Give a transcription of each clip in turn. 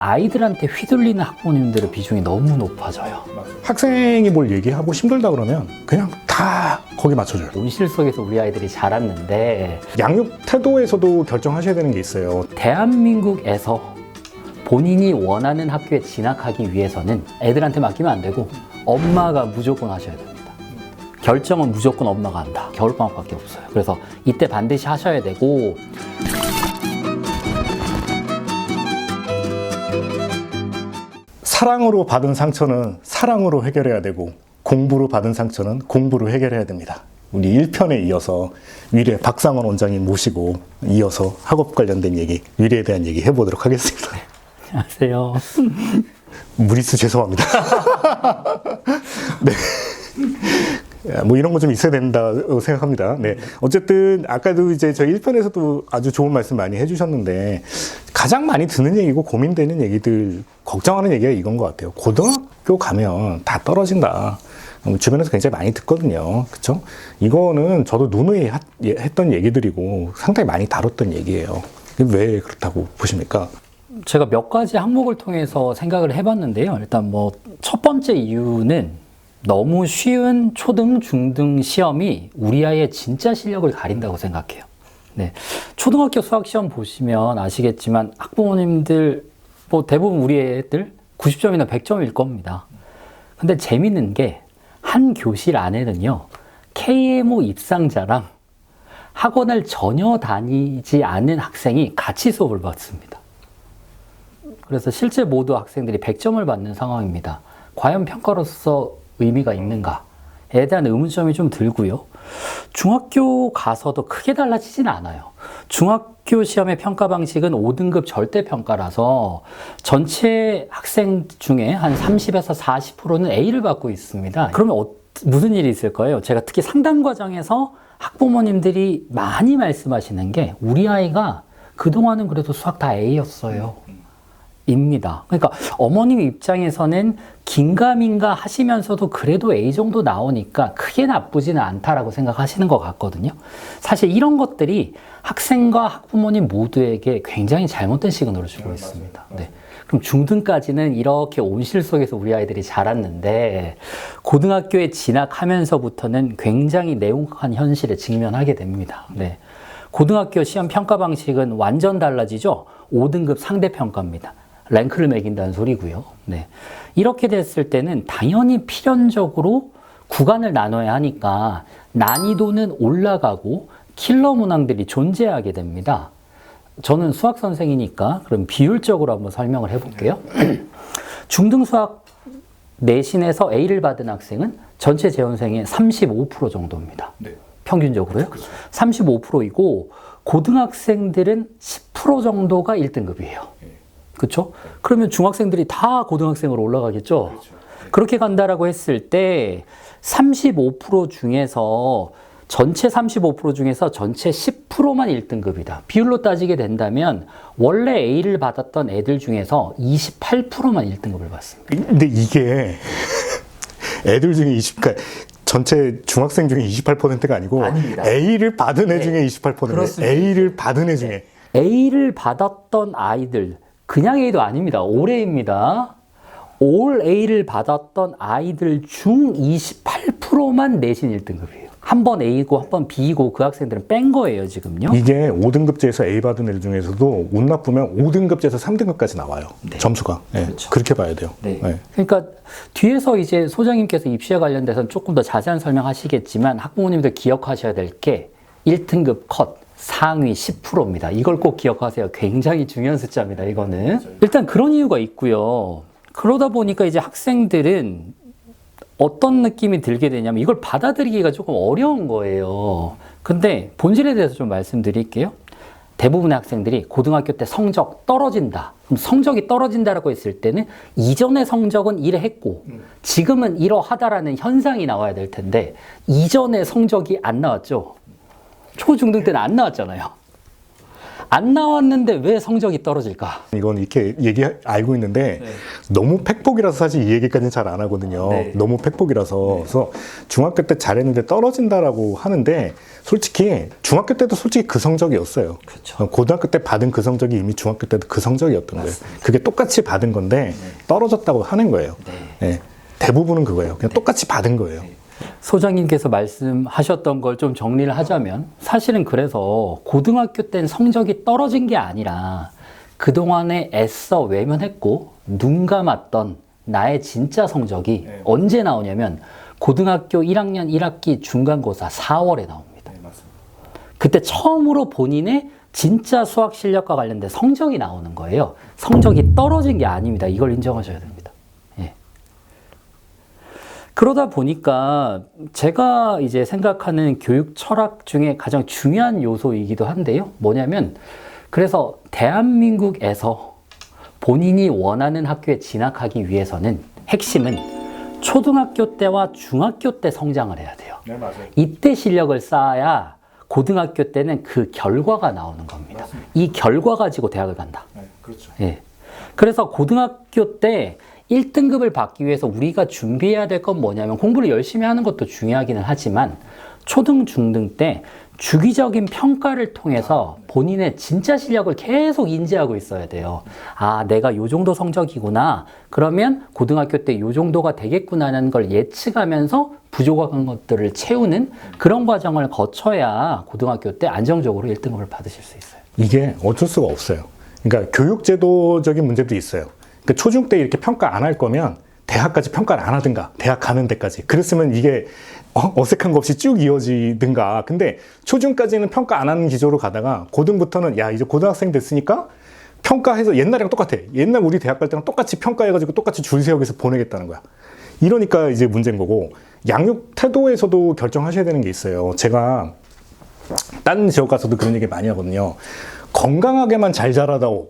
아이들한테 휘둘리는 학부모님들의 비중이 너무 높아져요. 학생이 뭘 얘기하고 힘들다 그러면 그냥 다 거기 맞춰줘요. 온실 속에서 우리 아이들이 자랐는데 양육 태도에서도 결정하셔야 되는 게 있어요. 대한민국에서 본인이 원하는 학교에 진학하기 위해서는 애들한테 맡기면 안 되고 엄마가 무조건 하셔야 됩니다. 결정은 무조건 엄마가 한다. 겨울방학밖에 없어요. 그래서 이때 반드시 하셔야 되고, 사랑으로 받은 상처는 사랑으로 해결해야 되고 공부로 받은 상처는 공부로 해결해야 됩니다. 우리 1편에 이어서 위례 박상원 원장님 모시고 이어서 학업 관련된 얘기, 위례에 대한 얘기 해보도록 하겠습니다. 안녕하세요. 무리수 죄송합니다. 네. 뭐 이런 거 좀 있어야 된다고 생각합니다. 네. 어쨌든 아까도 이제 저희 1편에서도 아주 좋은 말씀 많이 해주셨는데 가장 많이 듣는 얘기고 고민되는 얘기들, 걱정하는 얘기가 이건 것 같아요. 고등학교 가면 다 떨어진다. 주변에서 굉장히 많이 듣거든요. 그쵸? 이거는 저도 누누이 했던 얘기들이고 상당히 많이 다뤘던 얘기예요. 왜 그렇다고 보십니까? 제가 몇 가지 항목을 통해서 생각을 해봤는데요. 일단 뭐 첫 번째 이유는 너무 쉬운 초등, 중등 시험이 우리 아이의 진짜 실력을 가린다고 생각해요. 네. 초등학교 수학 시험 보시면 아시겠지만 학부모님들 뭐 대부분 우리 애들 90점이나 100점일 겁니다. 근데 재밌는 게 한 교실 안에는요, KMO 입상자랑 학원을 전혀 다니지 않은 학생이 같이 수업을 받습니다. 그래서 실제 모두 학생들이 100점을 받는 상황입니다. 과연 평가로서 의미가 있는가에 대한 의문점이 좀 들고요. 중학교 가서도 크게 달라지진 않아요. 중학교 시험의 평가 방식은 5등급 절대평가라서 전체 학생 중에 한 30에서 40%는 A를 받고 있습니다. 그러면 무슨 일이 있을 거예요? 제가 특히 상담 과정에서 학부모님들이 많이 말씀하시는 게 우리 아이가 그동안은 그래도 수학 다 A였어요. 입니다. 그러니까 어머님 입장에서는 긴가민가 하시면서도 그래도 A 정도 나오니까 크게 나쁘지는 않다라고 생각하시는 것 같거든요. 사실 이런 것들이 학생과 학부모님 모두에게 굉장히 잘못된 시그널을 주고 있습니다. 네. 그럼 중등까지는 이렇게 온실 속에서 우리 아이들이 자랐는데 고등학교에 진학하면서부터는 굉장히 냉혹한 현실에 직면하게 됩니다. 네. 고등학교 시험 평가 방식은 완전 달라지죠. 5등급 상대평가입니다. 랭크를 매긴다는 소리고요. 네. 이렇게 됐을 때는 당연히 필연적으로 구간을 나눠야 하니까 난이도는 올라가고 킬러 문항들이 존재하게 됩니다. 저는 수학 선생이니까 그럼 비율적으로 한번 설명을 해볼게요. 중등 수학 내신에서 A를 받은 학생은 전체 재원생의 35% 정도입니다. 네. 평균적으로요. 그렇죠. 35%이고 고등학생들은 10% 정도가 1등급이에요. 그렇죠? 그러면 중학생들이 다 고등학생으로 올라가겠죠? 그렇죠. 그렇게 간다라고 했을 때 35% 중에서 전체 35% 중에서 전체 10%만 1등급이다. 비율로 따지게 된다면 원래 A를 받았던 애들 중에서 28%만 1등급을 받습니다. 근데 이게 애들 중에 그러니까 전체 중학생 중에 28%가 아니고 아닙니다. A를 받은 애 중에 28%인데 A를 받은 애 중에 A를 받았던 아이들, 그냥 A도 아닙니다. 올 A입니다. 올 A를 받았던 아이들 중 28%만 내신 1등급이에요. 한 번 A고 한 번 B고 그 학생들은 뺀 거예요, 지금요. 이게 5등급제에서 A 받은 애들 중에서도 운 나쁘면 5등급제에서 3등급까지 나와요. 네. 점수가. 네. 그렇죠. 그렇게 봐야 돼요. 네. 네. 그러니까 뒤에서 이제 소장님께서 입시에 관련돼서는 조금 더 자세한 설명하시겠지만 학부모님들 기억하셔야 될 게 1등급 컷. 상위 10%입니다. 이걸 꼭 기억하세요. 굉장히 중요한 숫자입니다, 이거는. 일단 그런 이유가 있고요. 그러다 보니까 이제 학생들은 어떤 느낌이 들게 되냐면 이걸 받아들이기가 조금 어려운 거예요. 근데 본질에 대해서 좀 말씀드릴게요. 대부분의 학생들이 고등학교 때 성적 떨어진다. 그럼 성적이 떨어진다라고 했을 때는 이전의 성적은 이러했고 지금은 이러하다라는 현상이 나와야 될 텐데 이전의 성적이 안 나왔죠. 초중등 때는 안 나왔잖아요. 안 나왔는데 왜 성적이 떨어질까? 이건 이렇게 알고 있는데 너무 팩폭이라서 사실 이 얘기까지는 잘 안 하거든요. 네. 너무 팩폭이라서. 그래서 중학교 때 잘했는데 떨어진다라고 하는데 솔직히 중학교 때도 솔직히 그 성적이었어요. 그렇죠. 고등학교 때 받은 그 성적이 이미 중학교 때도 그 성적이었던 거예요. 그게 똑같이 받은 건데 떨어졌다고 하는 거예요. 네. 대부분은 그거예요. 그냥 똑같이 받은 거예요. 소장님께서 말씀하셨던 걸 좀 정리를 하자면 사실은 그래서 고등학교 땐 성적이 떨어진 게 아니라 그동안에 애써 외면했고 눈 감았던 나의 진짜 성적이 언제 나오냐면 고등학교 1학년 1학기 중간고사 4월에 나옵니다. 그때 처음으로 본인의 진짜 수학 실력과 관련된 성적이 나오는 거예요. 성적이 떨어진 게 아닙니다. 이걸 인정하셔야 됩니다. 그러다 보니까 제가 이제 생각하는 교육 철학 중에 가장 중요한 요소이기도 한데요. 뭐냐면, 그래서 대한민국에서 본인이 원하는 학교에 진학하기 위해서는 핵심은 초등학교 때와 중학교 때 성장을 해야 돼요. 네, 맞아요. 이때 실력을 쌓아야 고등학교 때는 그 결과가 나오는 겁니다. 맞습니다. 이 결과 가지고 대학을 간다. 네, 그렇죠. 예. 그래서 고등학교 때 1등급을 받기 위해서 우리가 준비해야 될 건 뭐냐면 공부를 열심히 하는 것도 중요하기는 하지만 초등, 중등 때 주기적인 평가를 통해서 본인의 진짜 실력을 계속 인지하고 있어야 돼요. 아, 내가 요 정도 성적이구나. 그러면 고등학교 때 요 정도가 되겠구나라는 걸 예측하면서 부족한 것들을 채우는 그런 과정을 거쳐야 고등학교 때 안정적으로 1등급을 받으실 수 있어요. 이게 어쩔 수가 없어요. 그러니까 교육제도적인 문제도 있어요. 그러니까 초중 때 이렇게 평가 안 할 거면 대학까지 평가를 안 하든가, 대학 가는 데까지. 그랬으면 이게 어색한 거 없이 쭉 이어지든가. 근데 초중까지는 평가 안 하는 기조로 가다가 고등부터는 야, 이제 고등학생 됐으니까 평가해서 옛날이랑 똑같아. 옛날 우리 대학 갈 때랑 똑같이 평가해가지고 똑같이 줄 세우기서 보내겠다는 거야. 이러니까 이제 문제인 거고, 양육 태도에서도 결정하셔야 되는 게 있어요. 제가 다른 지역 가서도 그런 얘기 많이 하거든요. 건강하게만 잘 자라다오.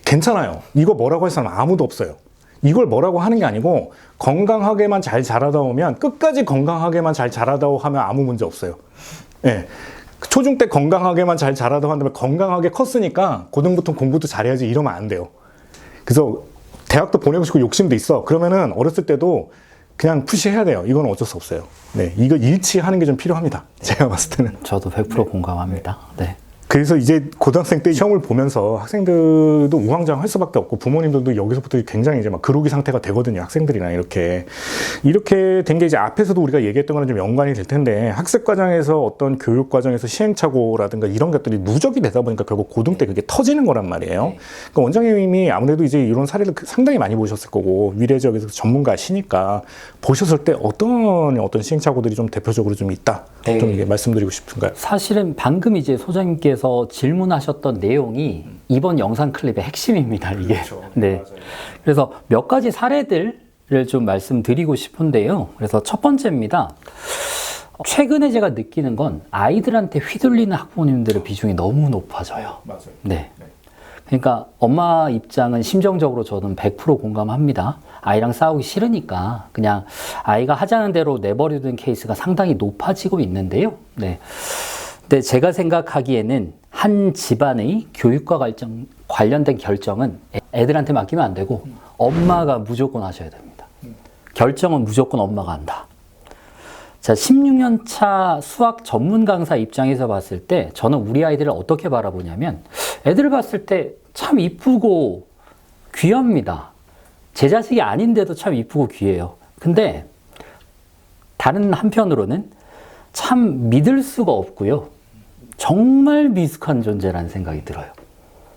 괜찮아요. 이거 뭐라고 할 사람 아무도 없어요. 이걸 뭐라고 하는 게 아니고 건강하게만 잘 자라다 오면 끝까지 건강하게만 잘 자라다 하면 아무 문제 없어요. 예. 초중 때 건강하게만 잘 자라다 한다면 건강하게 컸으니까 고등부터 공부도 잘해야지 이러면 안 돼요. 그래서 대학도 보내고 싶고 욕심도 있어. 그러면은 어렸을 때도 그냥 푸시해야 돼요. 이건 어쩔 수 없어요. 네. 이거 일치하는 게 좀 필요합니다. 제가 봤을 때는. 저도 100% 공감합니다. 네. 그래서 이제 고등학생 때 시험을 보면서 학생들도 우왕좌왕 할 수밖에 없고 부모님들도 여기서부터 굉장히 이제 막 그로기 상태가 되거든요. 학생들이랑 이렇게 된 게 이제 앞에서도 우리가 얘기했던 거는 좀 연관이 될 텐데 학습 과정에서 어떤 교육 과정에서 시행착오라든가 이런 것들이 누적이 되다 보니까 결국 고등 때 그게 터지는 거란 말이에요. 그러니까 원장님이 아무래도 이제 이런 사례를 상당히 많이 보셨을 거고 미래 지역에서 전문가시니까 보셨을 때 어떤 시행착오들이 좀 대표적으로 좀 있다. 네. 좀 이게 말씀드리고 싶은가요? 사실은 방금 이제 소장님께서 질문하셨던 내용이 이번 영상 클립의 핵심입니다, 이게. 그렇죠. 네. 맞아요. 그래서 몇 가지 사례들을 좀 말씀드리고 싶은데요. 그래서 첫 번째입니다. 최근에 제가 느끼는 건 아이들한테 휘둘리는 학부모님들의 비중이 너무 높아져요. 맞아요. 네. 그러니까 엄마 입장은 심정적으로 저는 100% 공감합니다. 아이랑 싸우기 싫으니까 그냥 아이가 하자는 대로 내버려두는 케이스가 상당히 높아지고 있는데요. 네. 근데 제가 생각하기에는 한 집안의 교육과 관련된 결정은 애들한테 맡기면 안 되고 엄마가 무조건 하셔야 됩니다. 결정은 무조건 엄마가 한다. 자, 16년 차 수학 전문 강사 입장에서 봤을 때 저는 우리 아이들을 어떻게 바라보냐면 애들을 봤을 때 참 이쁘고 귀합니다. 제 자식이 아닌데도 참 이쁘고 귀해요. 근데 다른 한편으로는 참 믿을 수가 없고요. 정말 미숙한 존재라는 생각이 들어요.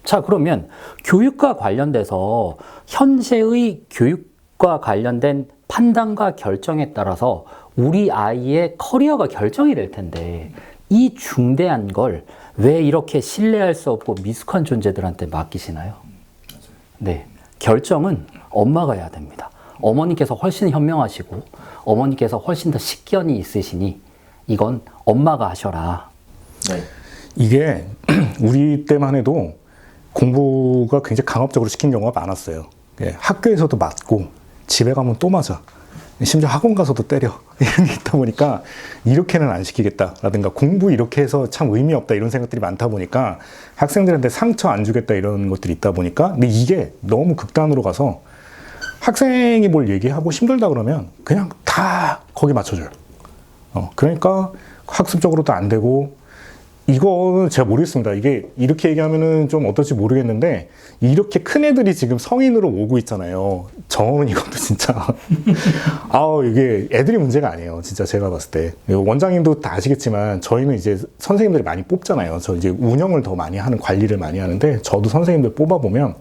자, 그러면 교육과 관련돼서 현재의 교육과 관련된 판단과 결정에 따라서 우리 아이의 커리어가 결정이 될 텐데 이 중대한 걸 왜 이렇게 신뢰할 수 없고 미숙한 존재들한테 맡기시나요? 네, 결정은 엄마가 해야 됩니다. 어머니께서 훨씬 현명하시고 어머니께서 훨씬 더 식견이 있으시니 이건 엄마가 하셔라. 네. 이게 우리 때만 해도 공부가 굉장히 강압적으로 시킨 경우가 많았어요. 예, 학교에서도 맞고 집에 가면 또 맞아. 심지어 학원 가서도 때려. 이런 게 있다 보니까 이렇게는 안 시키겠다라든가 공부 이렇게 해서 참 의미 없다 이런 생각들이 많다 보니까 학생들한테 상처 안 주겠다 이런 것들이 있다 보니까 근데 이게 너무 극단으로 가서 학생이 뭘 얘기하고 힘들다 그러면 그냥 다 거기 맞춰줘요. 그러니까 학습적으로도 안 되고 이거는 제가 모르겠습니다. 이게 이렇게 얘기하면은 좀 어떨지 모르겠는데 이렇게 큰 애들이 지금 성인으로 오고 있잖아요. 저는 이것도 진짜 이게 애들이 문제가 아니에요. 진짜 제가 봤을 때 원장님도 다 아시겠지만 저희는 이제 선생님들이 많이 뽑잖아요. 저 이제 운영을 더 많이 하는 관리를 많이 하는데 저도 선생님들 뽑아보면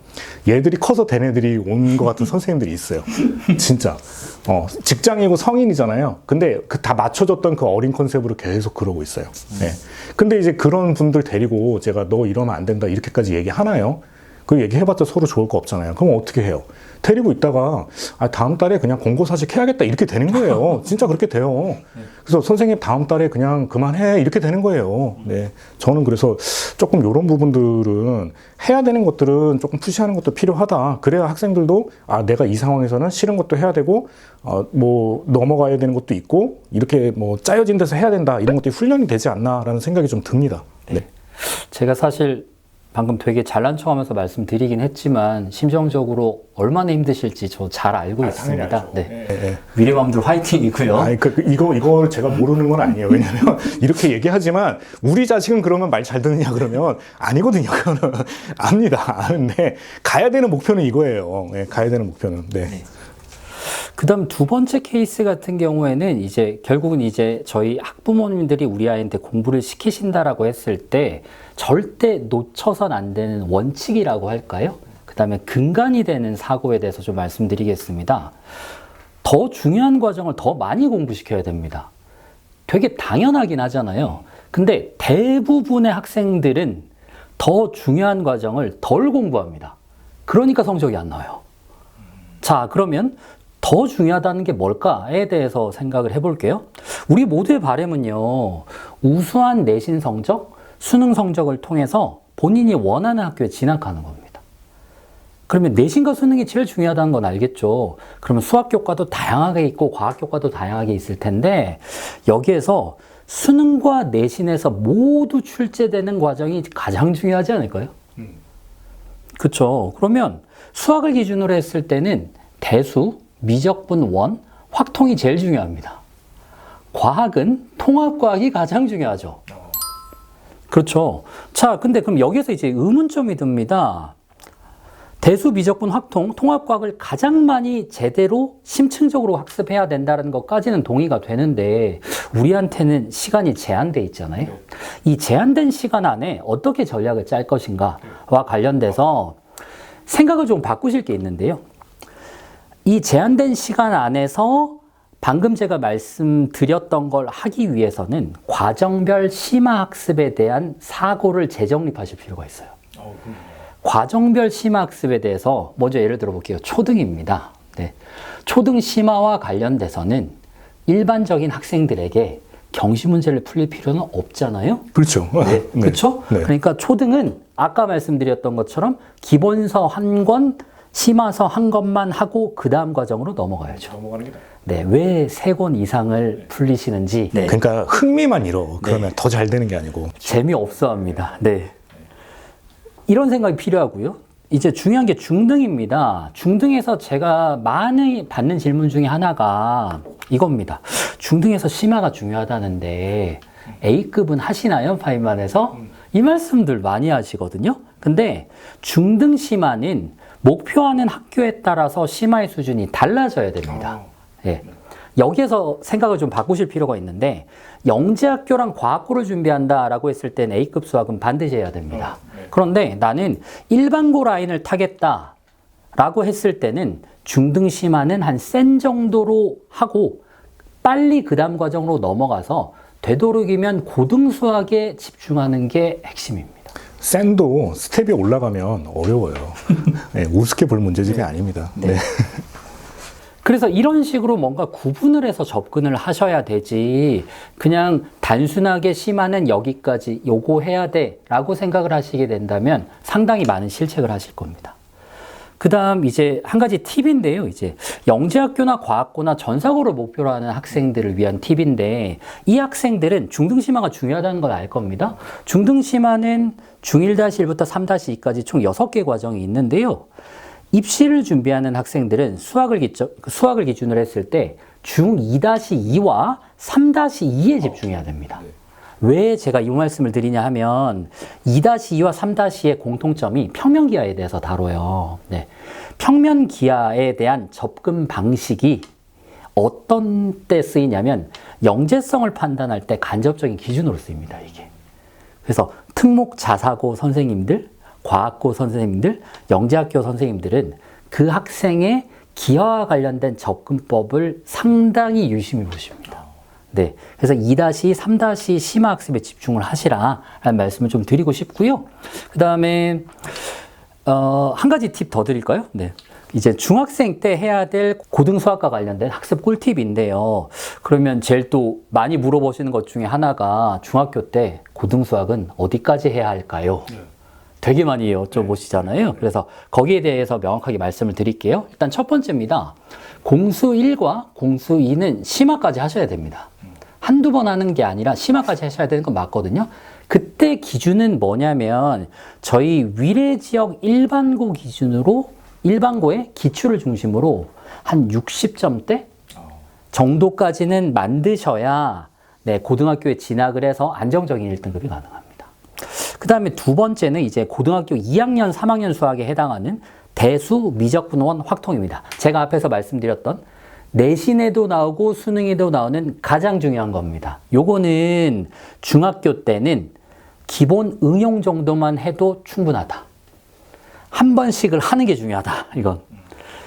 얘들이 커서 된 애들이 온 것 같은 선생님들이 있어요. 진짜 직장이고 성인이잖아요. 근데 그 다 맞춰줬던 그 어린 컨셉으로 계속 그러고 있어요. 네. 근데 이제 그런 분들 데리고 제가 너 이러면 안 된다 이렇게까지 얘기하나요? 그 얘기해봤자 서로 좋을 거 없잖아요. 그럼 어떻게 해요? 데리고 있다가 다음 달에 그냥 공고사직 해야겠다 이렇게 되는 거예요. 진짜 그렇게 돼요. 그래서 선생님 다음 달에 그냥 그만해 이렇게 되는 거예요. 네, 저는 그래서 조금 이런 부분들은 해야 되는 것들은 조금 푸시하는 것도 필요하다. 그래야 학생들도 내가 이 상황에서는 싫은 것도 해야 되고 뭐 넘어가야 되는 것도 있고 이렇게 뭐 짜여진 데서 해야 된다 이런 것들이 훈련이 되지 않나라는 생각이 좀 듭니다. 네. 제가 사실 방금 되게 잘난 척하면서 말씀드리긴 했지만 심정적으로 얼마나 힘드실지 저 잘 알고 있습니다. 네. 네. 위례맘들 화이팅이고요. 이걸 제가 모르는 건 아니에요. 왜냐면 이렇게 얘기하지만 우리 자식은 그러면 말 잘 듣느냐 그러면 아니거든요. 그거는 압니다. 아는데 가야 되는 목표는 이거예요. 네, 가야 되는 목표는. 네. 그다음 두 번째 케이스 같은 경우에는 이제 결국은 이제 저희 학부모님들이 우리 아이한테 공부를 시키신다라고 했을 때 절대 놓쳐선 안 되는 원칙이라고 할까요? 그다음에 근간이 되는 사고에 대해서 좀 말씀드리겠습니다. 더 중요한 과정을 더 많이 공부시켜야 됩니다. 되게 당연하긴 하잖아요. 근데 대부분의 학생들은 더 중요한 과정을 덜 공부합니다. 그러니까 성적이 안 나와요. 자, 그러면 더 중요하다는 게 뭘까에 대해서 생각을 해볼게요. 우리 모두의 바람은요, 우수한 내신 성적, 수능 성적을 통해서 본인이 원하는 학교에 진학하는 겁니다. 그러면 내신과 수능이 제일 중요하다는 건 알겠죠. 그러면 수학 교과도 다양하게 있고 과학 교과도 다양하게 있을 텐데 여기에서 수능과 내신에서 모두 출제되는 과정이 가장 중요하지 않을까요? 그렇죠. 그러면 수학을 기준으로 했을 때는 대수, 미적분, 원, 확통이 제일 중요합니다. 과학은 통합과학이 가장 중요하죠. 그렇죠. 자, 근데 그럼 여기서 이제 의문점이 듭니다. 대수, 미적분, 확통, 통합과학을 가장 많이 제대로 심층적으로 학습해야 된다는 것까지는 동의가 되는데 우리한테는 시간이 제한돼 있잖아요. 이 제한된 시간 안에 어떻게 전략을 짤 것인가와 관련돼서 생각을 좀 바꾸실 게 있는데요. 이 제한된 시간 안에서 방금 제가 말씀드렸던 걸 하기 위해서는 과정별 심화학습에 대한 사고를 재정립하실 필요가 있어요. 과정별 심화학습에 대해서 먼저 예를 들어 볼게요. 초등입니다. 네. 초등 심화와 관련돼서는 일반적인 학생들에게 경시 문제를 풀릴 필요는 없잖아요. 그렇죠. 네. 네. 그렇죠? 네. 그러니까 초등은 아까 말씀드렸던 것처럼 기본서 한 권, 심화서 한 권만 하고 그 다음 과정으로 넘어가야죠. 넘어가는 게 네, 왜 3권 이상을 풀리시는지. 네. 그러니까 흥미만 잃어. 그러면 더 잘 되는 게 아니고. 재미없어 합니다. 네. 이런 생각이 필요하고요. 이제 중요한 게 중등입니다. 중등에서 제가 많이 받는 질문 중에 하나가 이겁니다. 중등에서 심화가 중요하다는데 A급은 하시나요? 파이만에서? 이 말씀들 많이 하시거든요. 근데 중등 심화는 목표하는 학교에 따라서 심화의 수준이 달라져야 됩니다. 예. 여기에서 생각을 좀 바꾸실 필요가 있는데 영재학교랑 과학고를 준비한다라고 했을 땐 A급 수학은 반드시 해야 됩니다. 그런데 나는 일반고 라인을 타겠다라고 했을 때는 중등 심화는 한 센 정도로 하고 빨리 그 다음 과정으로 넘어가서 되도록이면 고등 수학에 집중하는 게 핵심입니다. 센도 스텝이 올라가면 어려워요. 네, 우습게 볼 문제집이 아닙니다. 네. 그래서 이런 식으로 뭔가 구분을 해서 접근을 하셔야 되지 그냥 단순하게 심화는 여기까지 요거 해야 돼 라고 생각을 하시게 된다면 상당히 많은 실책을 하실 겁니다. 그다음 이제 한 가지 팁인데요. 이제 영재학교나 과학고나 전사고를 목표로 하는 학생들을 위한 팁인데 이 학생들은 중등심화가 중요하다는 걸 알 겁니다. 중등심화는 중1-1부터 3-2까지 총 6개 과정이 있는데요. 입시를 준비하는 학생들은 수학을 기준으로 했을 때 중2-2와 3-2에 집중해야 됩니다. 왜 제가 이 말씀을 드리냐 하면 2-2와 3-2의 공통점이 평면기하에 대해서 다뤄요. 네. 평면기하에 대한 접근 방식이 어떤 때 쓰이냐면 영재성을 판단할 때 간접적인 기준으로 쓰입니다. 이게. 그래서 특목 자사고 선생님들, 과학고 선생님들, 영재학교 선생님들은 그 학생의 기하와 관련된 접근법을 상당히 유심히 보십니다. 네. 그래서 2-2, 3-2 심화 학습에 집중을 하시라라는 말씀을 좀 드리고 싶고요. 그 다음에, 한 가지 팁 더 드릴까요? 네. 이제 중학생 때 해야 될 고등수학과 관련된 학습 꿀팁인데요. 그러면 제일 또 많이 물어보시는 것 중에 하나가 중학교 때 고등수학은 어디까지 해야 할까요? 되게 많이 여쭤보시잖아요. 그래서 거기에 대해서 명확하게 말씀을 드릴게요. 일단 첫 번째입니다. 공수 1과 공수 2는 심화까지 하셔야 됩니다. 한두 번 하는 게 아니라 심화까지 하셔야 되는 건 맞거든요. 그때 기준은 뭐냐면 저희 위례 지역 일반고 기준으로 일반고의 기출을 중심으로 한 60점대 정도까지는 만드셔야 네, 고등학교에 진학을 해서 안정적인 1등급이 가능합니다. 그 다음에 두 번째는 이제 고등학교 2학년, 3학년 수학에 해당하는 대수, 미적분원, 확통입니다. 제가 앞에서 말씀드렸던 내신에도 나오고 수능에도 나오는 가장 중요한 겁니다. 요거는 중학교 때는 기본 응용 정도만 해도 충분하다. 한 번씩을 하는 게 중요하다. 이건.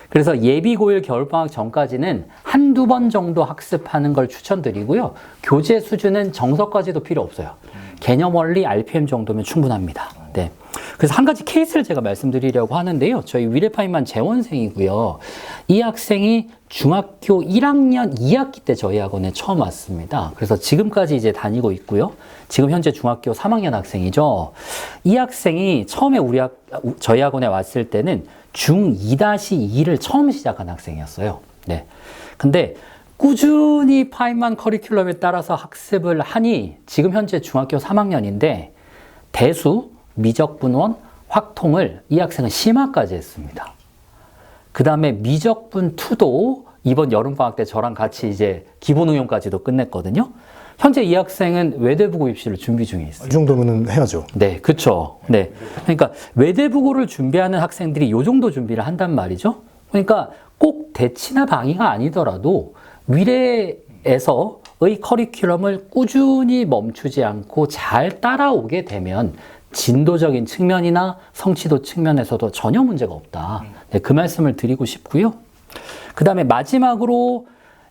그래서 예비 고일 겨울방학 전까지는 한두 번 정도 학습하는 걸 추천드리고요. 교재 수준은 정석까지도 필요 없어요. 개념 원리 RPM 정도면 충분합니다. 네. 그래서 한 가지 케이스를 제가 말씀드리려고 하는데요. 저희 위례파이만 재원생이고요. 이 학생이 중학교 1학년 2학기 때 저희 학원에 처음 왔습니다. 그래서 지금까지 이제 다니고 있고요. 지금 현재 중학교 3학년 학생이죠. 이 학생이 처음에 저희 학원에 왔을 때는 중2-2를 처음 시작한 학생이었어요. 네. 근데 꾸준히 파이만 커리큘럼에 따라서 학습을 하니 지금 현재 중학교 3학년인데 대수, 미적분원, 확통을 이 학생은 심화까지 했습니다. 그 다음에 미적분2도 이번 여름방학 때 저랑 같이 이제 기본응용까지도 끝냈거든요. 현재 이 학생은 외대부고 입시를 준비 중에 있어요. 이 정도면은 해야죠. 네, 그렇죠. 네, 그러니까 외대부고를 준비하는 학생들이 이 정도 준비를 한단 말이죠. 그러니까 꼭 대치나 방위가 아니더라도 위례에서의 커리큘럼을 꾸준히 멈추지 않고 잘 따라오게 되면 진도적인 측면이나 성취도 측면에서도 전혀 문제가 없다. 네, 그 말씀을 드리고 싶고요. 그 다음에 마지막으로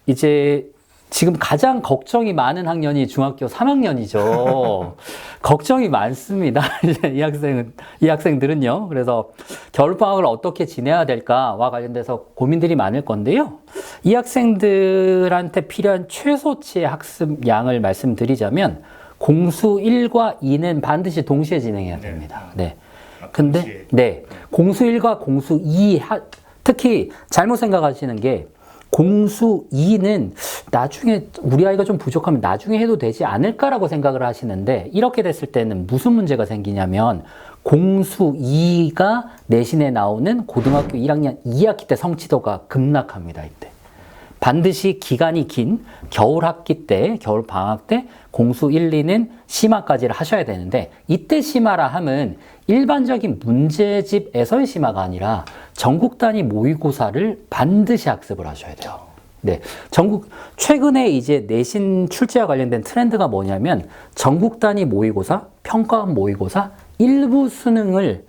이제 지금 가장 걱정이 많은 학년이 중학교 3학년이죠. 걱정이 많습니다. 이 학생들은요. 그래서 겨울방학을 어떻게 지내야 될까와 관련돼서 고민들이 많을 건데요. 이 학생들한테 필요한 최소치의 학습 양을 말씀드리자면 공수 1과 2는 반드시 동시에 진행해야 됩니다. 네. 근데, 네. 공수 1과 공수 2, 특히 잘못 생각하시는 게 공수 2는 나중에 우리 아이가 좀 부족하면 나중에 해도 되지 않을까라고 생각을 하시는데 이렇게 됐을 때는 무슨 문제가 생기냐면 공수 2가 내신에 나오는 고등학교 1학년 2학기 때 성취도가 급락합니다. 이때. 반드시 기간이 긴 겨울 학기 때, 겨울 방학 때 공수 1, 2는 심화까지를 하셔야 되는데 이때 심화라 함은 일반적인 문제집에서의 심화가 아니라 전국 단위 모의고사를 반드시 학습을 하셔야 돼요. 네. 최근에 이제 내신 출제와 관련된 트렌드가 뭐냐면 전국 단위 모의고사, 평가원 모의고사, 일부 수능을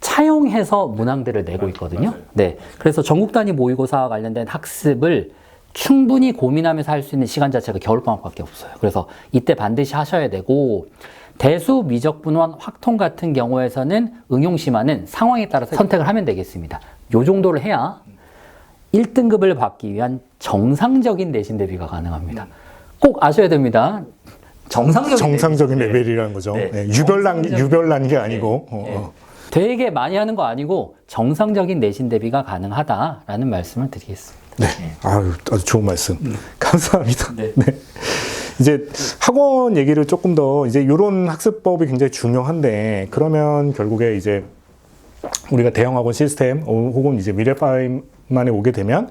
차용해서 문항들을 내고 있거든요. 네. 그래서 전국 단위 모의고사와 관련된 학습을 충분히 고민하면서 할 수 있는 시간 자체가 겨울방학밖에 없어요. 그래서 이때 반드시 하셔야 되고 대수, 미적분원, 확통 같은 경우에서는 응용심화는 상황에 따라서 선택을 하면 되겠습니다. 요 정도를 해야 1등급을 받기 위한 정상적인 내신 대비가 가능합니다. 꼭 아셔야 됩니다. 정상적인 레벨이라는 거죠. 네. 네. 유별난 게 아니고. 네. 되게 많이 하는 거 아니고 정상적인 내신 대비가 가능하다라는 말씀을 드리겠습니다. 네. 아유, 아주 좋은 말씀. 감사합니다. 네. 네. 이제 학원 얘기를 조금 더 이제 이런 학습법이 굉장히 중요한데 그러면 결국에 이제 우리가 대형 학원 시스템 혹은 이제 미래파이만에 오게 되면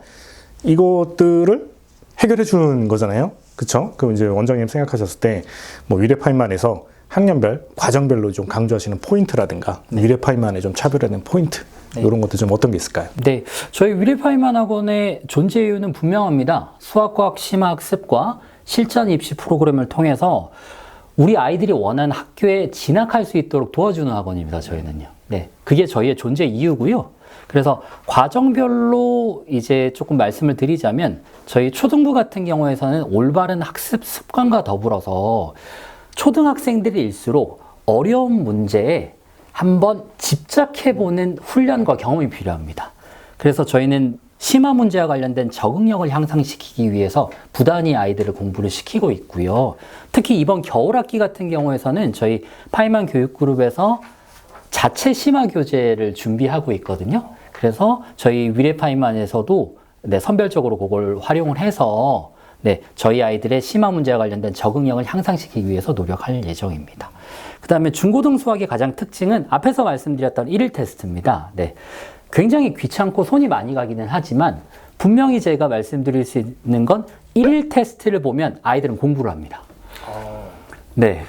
이것들을 해결해 주는 거잖아요. 그쵸? 그럼 이제 원장님 생각하셨을 때 뭐 미래파이만에서 학년별, 과정별로 좀 강조하시는 포인트라든가 미래파이만의 좀 차별화된 포인트 이런 것도 좀 어떤 게 있을까요? 네, 저희 미래파이만 학원의 존재 이유는 분명합니다. 수학과학 심화학습과 실전 입시 프로그램을 통해서 우리 아이들이 원하는 학교에 진학할 수 있도록 도와주는 학원입니다. 저희는요. 네, 그게 저희의 존재 이유고요. 그래서 과정별로 이제 조금 말씀을 드리자면 저희 초등부 같은 경우에서는 올바른 학습 습관과 더불어서 초등학생들일수록 어려운 문제에 한번 집착해보는 훈련과 경험이 필요합니다. 그래서 저희는 심화 문제와 관련된 적응력을 향상시키기 위해서 부단히 아이들을 공부를 시키고 있고요. 특히 이번 겨울학기 같은 경우에서는 저희 파이만 교육그룹에서 자체 심화 교재를 준비하고 있거든요. 그래서 저희 위례파이만에서도 네, 선별적으로 그걸 활용을 해서 네, 저희 아이들의 심화 문제와 관련된 적응력을 향상시키기 위해서 노력할 예정입니다. 그 다음에 중고등 수학의 가장 특징은 앞에서 말씀드렸던 1일 테스트입니다. 네, 굉장히 귀찮고 손이 많이 가기는 하지만 분명히 제가 말씀드릴 수 있는 건 1일 테스트를 보면 아이들은 공부를 합니다. 네.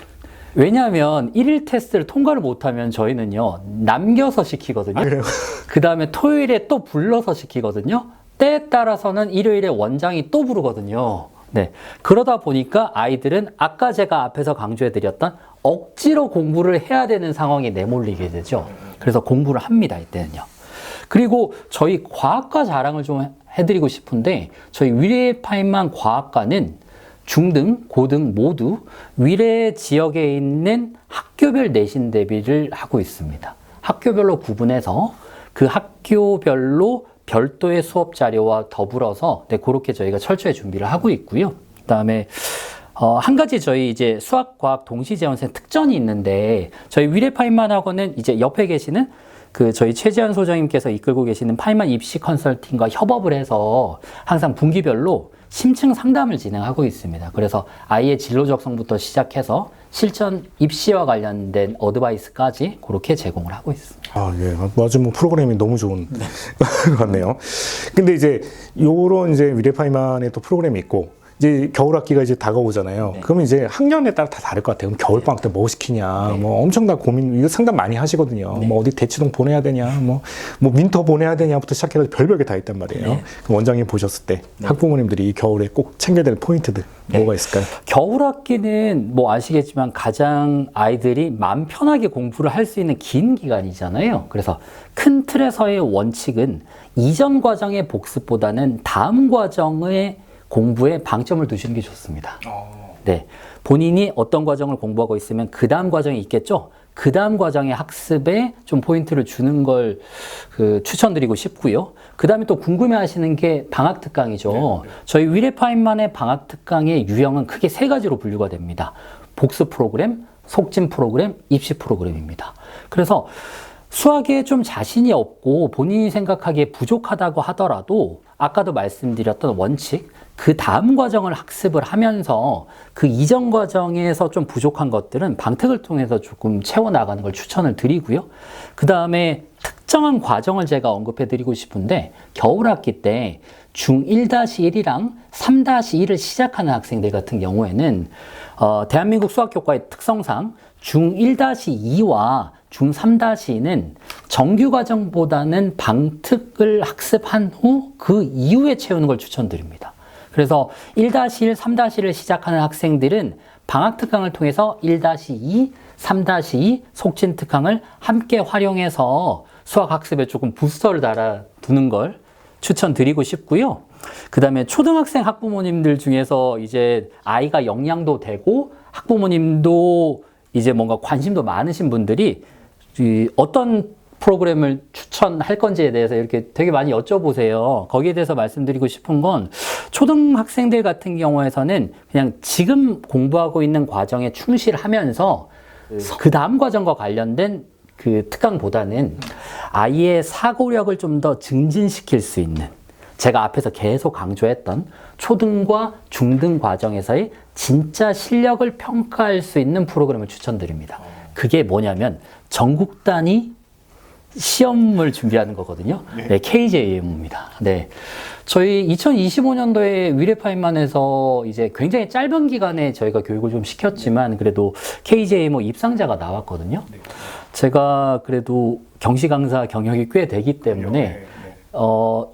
왜냐하면 1일 테스트를 통과를 못하면 저희는요, 남겨서 시키거든요. 아, 그래요? 그 다음에 토요일에 또 불러서 시키거든요. 때에 따라서는 일요일에 원장이 또 부르거든요. 네. 그러다 보니까 아이들은 아까 제가 앞에서 강조해드렸던 억지로 공부를 해야 되는 상황에 내몰리게 되죠. 그래서 공부를 합니다, 이때는요. 그리고 저희 과학과 자랑을 좀 해드리고 싶은데, 저희 위례파이만 과학과는 중등, 고등 모두 위례 지역에 있는 학교별 내신 대비를 하고 있습니다. 학교별로 구분해서 그 학교별로 별도의 수업 자료와 더불어서 네, 그렇게 저희가 철저히 준비를 하고 있고요. 그 다음에 한 가지 저희 이제 수학, 과학 동시재원생 특전이 있는데 저희 위례파이만 학원은 이제 옆에 계시는 그 저희 최재현 소장님께서 이끌고 계시는 파이만 입시 컨설팅과 협업을 해서 항상 분기별로 심층 상담을 진행하고 있습니다. 그래서 아이의 진로 적성부터 시작해서 실전 입시와 관련된 어드바이스까지 그렇게 제공을 하고 있습니다. 아, 예. 아주 뭐 프로그램이 너무 좋은 것 같네요. 근데 이제 요런 이제 위례파이만의 또 프로그램이 있고 이제 겨울학기가 이제 다가오잖아요. 네. 그러면 이제 학년에 따라 다 다를 것 같아요. 그럼 겨울방학 때 뭐 시키냐, 네. 뭐 엄청 다 고민, 이거 상담 많이 하시거든요. 네. 뭐 어디 대치동 보내야 되냐, 뭐 민터 보내야 되냐부터 시작해서 별별 게 다 있단 말이에요. 네. 그럼 원장님 보셨을 때 학부모님들이 이 겨울에 꼭 챙겨야 될 포인트들 뭐가 있을까요? 겨울학기는 뭐 아시겠지만 가장 아이들이 마음 편하게 공부를 할 수 있는 긴 기간이잖아요. 그래서 큰 틀에서의 원칙은 이전 과정의 복습보다는 다음 과정의 공부에 방점을 두시는 게 좋습니다. 네. 본인이 어떤 과정을 공부하고 있으면 그 다음 과정이 있겠죠? 그 다음 과정의 학습에 좀 포인트를 주는 걸 추천드리고 싶고요. 그 다음에 또 궁금해 하시는 게 방학 특강이죠. 저희 위례파인만의 방학 특강의 유형은 크게 세 가지로 분류가 됩니다. 복습 프로그램, 속진 프로그램, 입시 프로그램입니다. 그래서 수학에 좀 자신이 없고 본인이 생각하기에 부족하다고 하더라도 아까도 말씀드렸던 원칙, 그 다음 과정을 학습을 하면서 그 이전 과정에서 좀 부족한 것들은 방특을 통해서 조금 채워나가는 걸 추천을 드리고요. 그 다음에 특정한 과정을 제가 언급해 드리고 싶은데 겨울학기 때 중1-1이랑 3-2를 시작하는 학생들 같은 경우에는 대한민국 수학교과의 특성상 중1-2와 중3-2는 정규 과정보다는 방특을 학습한 후 그 이후에 채우는 걸 추천드립니다. 그래서 1-1, 3-1을 시작하는 학생들은 방학 특강을 통해서 1-2, 3-2 속진 특강을 함께 활용해서 수학 학습에 조금 부스터를 달아두는 걸 추천드리고 싶고요. 그 다음에 초등학생 학부모님들 중에서 이제 아이가 영양도 되고 학부모님도 이제 뭔가 관심도 많으신 분들이 어떤 프로그램을 추천할 건지에 대해서 이렇게 되게 많이 여쭤보세요. 거기에 대해서 말씀드리고 싶은 건 초등학생들 같은 경우에서는 그냥 지금 공부하고 있는 과정에 충실하면서 그 다음 과정과 관련된 그 특강보다는 아이의 사고력을 좀 더 증진시킬 수 있는, 제가 앞에서 계속 강조했던 초등과 중등 과정에서의 진짜 실력을 평가할 수 있는 프로그램을 추천드립니다. 그게 뭐냐면 전국 단위 시험을 준비하는 거거든요. 네, KJM입니다. 네. 저희 2025년도에 위례파인만에서 이제 굉장히 짧은 기간에 저희가 교육을 좀 시켰지만 그래도 KJM 입상자가 나왔거든요. 제가 그래도 경시 강사 경력이 꽤 되기 때문에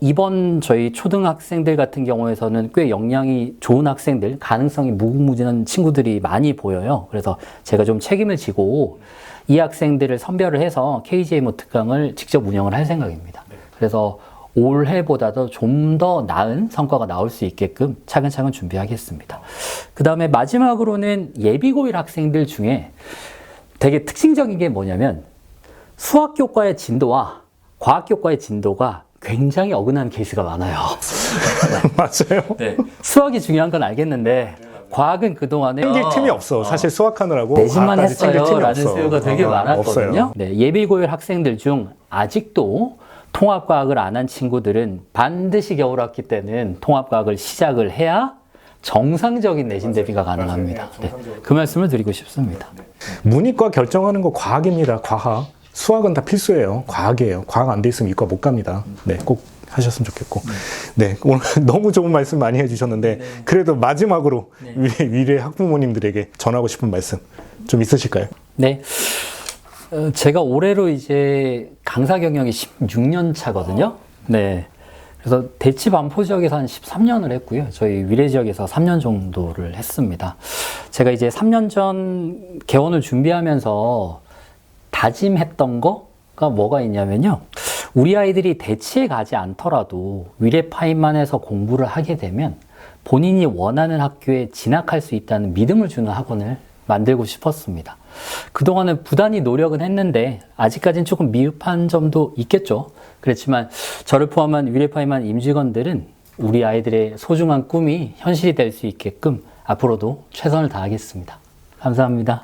이번 저희 초등학생들 같은 경우에서는 꽤 역량이 좋은 학생들, 가능성이 무궁무진한 친구들이 많이 보여요. 그래서 제가 좀 책임을 지고 이 학생들을 선별을 해서 KGM 특강을 직접 운영을 할 생각입니다. 그래서 올해보다도 좀 더 나은 성과가 나올 수 있게끔 차근차근 준비하겠습니다. 그 다음에 마지막으로는 예비고1 학생들 중에 되게 특징적인 게 뭐냐면 수학교과의 진도와 과학교과의 진도가 굉장히 어긋나는 케이스가 많아요. 맞아요. 네. 수학이 중요한 건 알겠는데 과학은 그동안에 챙길 틈이 없어. 사실 수학하느라고 내신만 과학까지 챙길 했어요 틈이 라는 없어. 수요가 되게 많았거든요. 없어요. 네, 예비고일 학생들 중 아직도 통합과학을 안 한 친구들은 반드시 겨울학기 때는 통합과학을 시작을 해야 정상적인 내신 대비가 가능합니다. 네, 그 말씀을 드리고 싶습니다. 문이과 결정하는 거 과학입니다. 과학. 수학은 다 필수예요. 과학이에요. 과학 안 돼 있으면 이과 못 갑니다. 네, 꼭 하셨으면 좋겠고. 네, 오늘 너무 좋은 말씀 많이 해주셨는데 그래도 마지막으로 위례 학부모님들에게 전하고 싶은 말씀 좀 있으실까요? 네. 제가 올해로 이제 강사 경력이 16년 차거든요. 네. 그래서 대치 반포 지역에서 한 13년을 했고요. 저희 위례 지역에서 3년 정도를 했습니다. 제가 이제 3년 전 개원을 준비하면서 다짐했던 거가 뭐가 있냐면요. 우리 아이들이 대치에 가지 않더라도 위례파인만에서 공부를 하게 되면 본인이 원하는 학교에 진학할 수 있다는 믿음을 주는 학원을 만들고 싶었습니다. 그동안은 부단히 노력은 했는데 아직까지는 조금 미흡한 점도 있겠죠. 그렇지만 저를 포함한 위례파인만 임직원들은 우리 아이들의 소중한 꿈이 현실이 될 수 있게끔 앞으로도 최선을 다하겠습니다. 감사합니다.